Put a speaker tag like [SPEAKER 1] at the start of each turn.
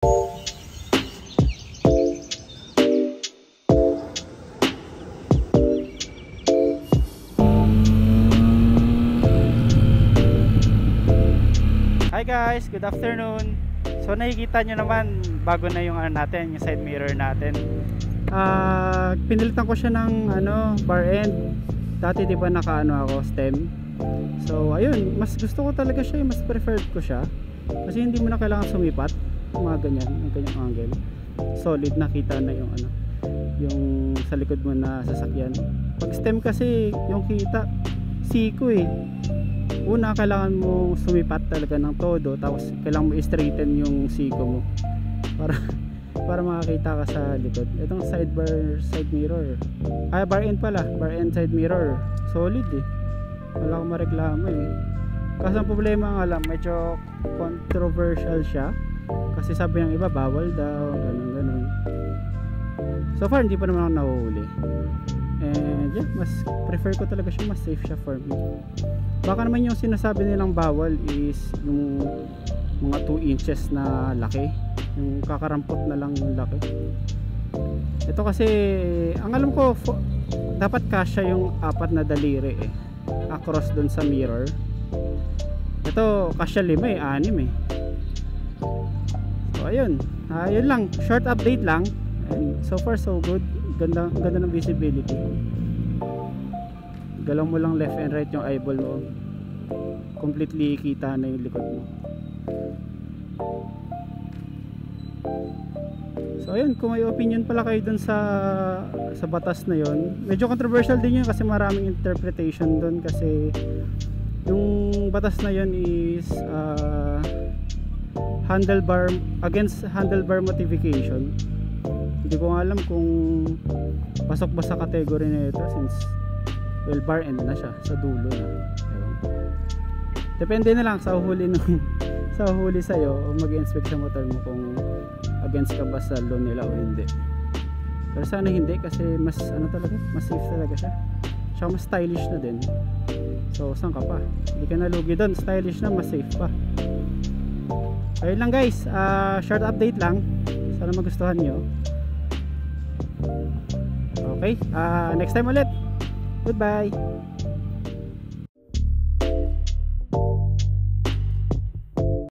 [SPEAKER 1] Hi guys, good afternoon. So nakikita nyo naman, bago na yung natin, yung side mirror natin. Pinilitan ko siya ng bar end. Dati di ba naka stem. So ayun, mas gusto ko talaga siya, mas preferred ko siya. Kasi hindi mo na kailangan sumipat, mga ganyan, yung ganyang angle. Solid, nakita na yung yung sa likod mo na sasakyan. Pag stem kasi, yung kita siko una kailangan mo sumipat talaga ng todo, tapos kailangan mo i-straighten yung siko mo para makakita ka sa likod. Itong side mirror, bar end pala, bar end side mirror, solid wala akong mareklamo Kaso ang problema nga lang, medyo controversial siya kasi sabi ng iba bawal daw, ganun. So far hindi pa naman ako nahuhuli, and yeah, mas prefer ko talaga siya, mas safe siya for me. Baka naman yung sinasabi nilang bawal is yung mga 2 inches na laki, yung kakarampot na lang yung laki. Ito kasi ang alam ko dapat kasya yung 4 na daliri across dun sa mirror. Ito kasya 5 6 So ayun, yun lang, short update lang, and so far so good. Ganda ng visibility. Galaw mo lang left and right yung eyeball mo, completely kita na yung likod mo. So ayun, kung may opinion pala kayo dun sa batas na yon, medyo controversial din yun kasi maraming interpretation dun, kasi yung batas na yon is against handlebar modification. Hindi ko alam kung pasok ba sa category na ito, since bar end na siya, sa dulo na. Depende na lang sa huli sa'yo o mag-inspect sa motor mo kung against ka ba sa law nila o hindi. Pero sana hindi, kasi mas talaga, mas safe talaga siya. Tsaka mas stylish na din. So saan ka pa? Hindi ka nalugi doon, stylish na, mas safe pa. Ayun lang guys, short update lang. Sana magustuhan nyo. Okay, next time ulit. Goodbye.